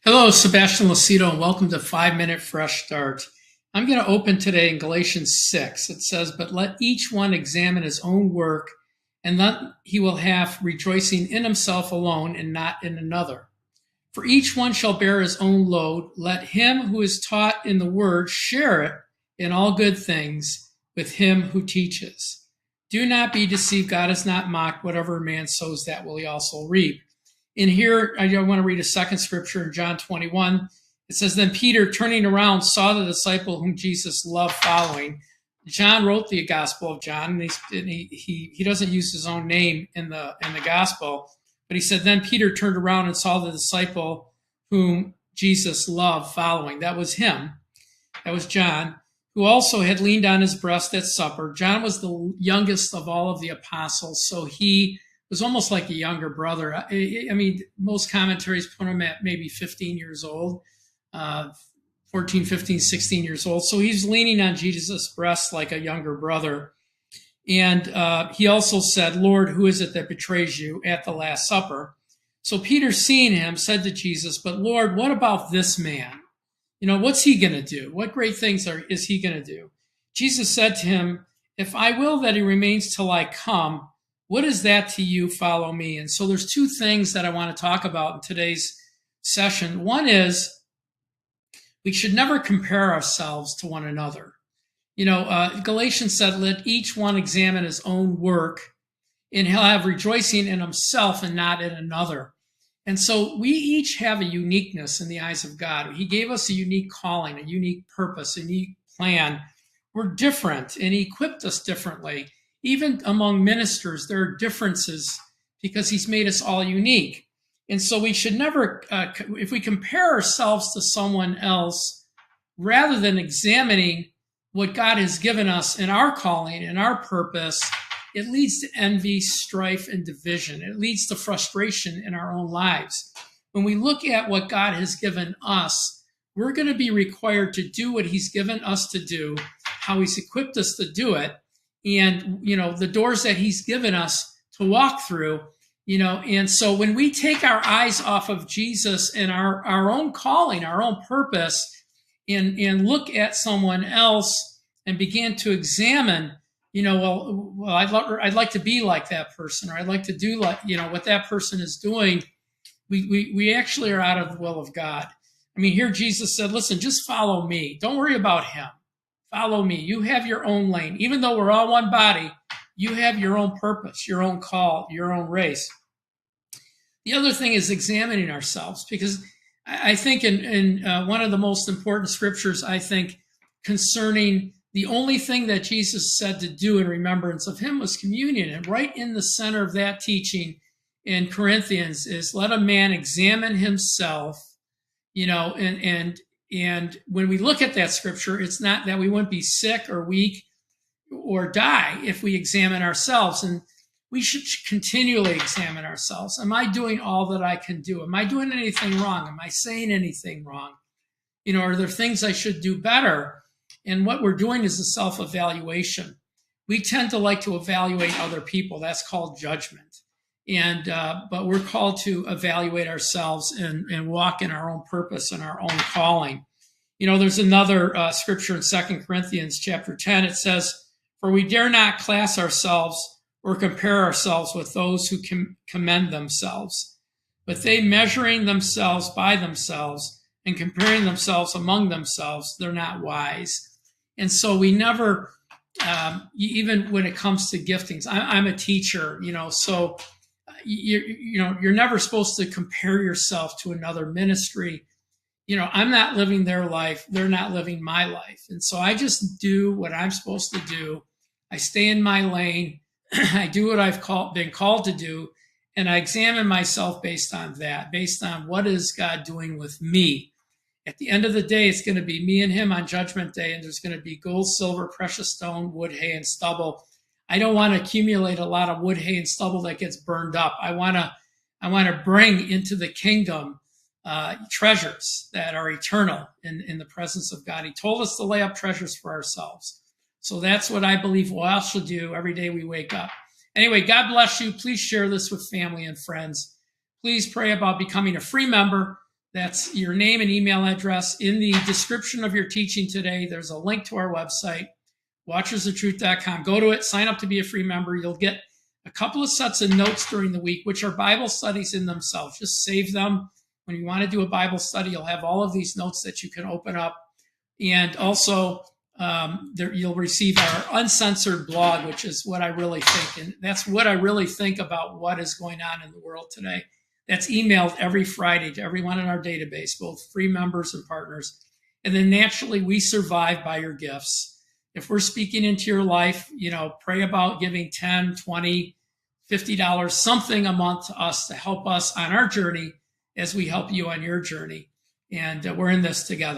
Hello, Sebastian Lucido, and welcome to 5 Minute Fresh Start. I'm going to open today in Galatians 6. It says, "But let each one examine his own work, and then he will have rejoicing in himself alone and not in another. For each one shall bear his own load. Let him who is taught in the word share it in all good things with him who teaches. Do not be deceived. God is not mocked. Whatever a man sows, that will he also reap." In here, I want to read a second scripture in John 21. It says, "Then Peter, turning around, saw the disciple whom Jesus loved following." John wrote the Gospel of John, and he doesn't use his own name in the Gospel, but he said, "Then Peter turned around and saw the disciple whom Jesus loved following." That was him. That was John, who also had leaned on his breast at supper. John was the youngest of all of the apostles, so he was almost like a younger brother. I mean, most commentaries put him at maybe 15 years old, 14, 15, 16 years old. So he's leaning on Jesus' breast like a younger brother. And he also said, "Lord, who is it that betrays you?" at the Last Supper. So Peter, seeing him, said to Jesus, "But Lord, what about this man? What's he going to do? What great things is he going to do?" Jesus said to him, "If I will that he remains till I come, what is that to you? Follow me." And so there's two things that I want to talk about in today's session. One is we should never compare ourselves to one another. Galatians said, "Let each one examine his own work, and he'll have rejoicing in himself and not in another." And so we each have a uniqueness in the eyes of God. He gave us a unique calling, a unique purpose, a unique plan. We're different, and he equipped us differently. Even among ministers, there are differences because he's made us all unique. And so we should never, if we compare ourselves to someone else, rather than examining what God has given us in our calling and our purpose, it leads to envy, strife, and division. It leads to frustration in our own lives. When we look at what God has given us, we're going to be required to do what he's given us to do, how he's equipped us to do it, and the doors that he's given us to walk through. And so when we take our eyes off of Jesus and our own calling, our own purpose, and look at someone else and begin to examine, I'd like to be like that person, or I'd like to do what that person is doing, we actually are out of the will of God. I mean, here Jesus said, "Listen, just follow me. Don't worry about him. Follow me. You have your own lane. Even though we're all one body, you have your own purpose, your own call, your own race." The other thing is examining ourselves, because I think in one of the most important scriptures, I think, concerning the only thing that Jesus said to do in remembrance of him was communion. And right in the center of that teaching in Corinthians is, "Let a man examine himself," and when we look at that scripture, it's not that we wouldn't be sick or weak or die if we examine ourselves. And we should continually examine ourselves. Am I doing all that I can do? Am I doing anything wrong? Am I saying anything wrong? Are there things I should do better? And what we're doing is a self-evaluation. We tend to like to evaluate other people. That's called judgment. But we're called to evaluate ourselves and walk in our own purpose and our own calling. There's another scripture in 2 Corinthians chapter 10. It says, "For we dare not class ourselves or compare ourselves with those who commend themselves. But they, measuring themselves by themselves and comparing themselves among themselves, they're not wise." And so we never, even when it comes to giftings, I'm a teacher, so you're never supposed to compare yourself to another ministry. I'm not living their life. They're not living my life. And so I just do what I'm supposed to do. I stay in my lane. I do what I've been called to do. And I examine myself based on that, based on what is God doing with me. At the end of the day, it's going to be me and him on Judgment Day. And there's going to be gold, silver, precious stone, wood, hay, and stubble. I don't want to accumulate a lot of wood, hay, and stubble that gets burned up. I want to bring into the kingdom treasures that are eternal in the presence of God. He told us to lay up treasures for ourselves. So that's what I believe we all should do every day we wake up. Anyway, God bless you. Please share this with family and friends. Please pray about becoming a free member That's your name and email address. In the description of your teaching today, there's a link to our website, watchersoftruth.com. Go to it, sign up to be a free member. You'll get a couple of sets of notes during the week, which are Bible studies in themselves. Just save them. When you want to do a Bible study, you'll have all of these notes that you can open up. And also, you'll receive our uncensored blog, which is what I really think. And that's what I really think about what is going on in the world today. That's emailed every Friday to everyone in our database, both free members and partners. And then naturally, we survive by your gifts. If we're speaking into your life, pray about giving $10, $20, $50, something a month to us to help us on our journey as we help you on your journey. And we're in this together.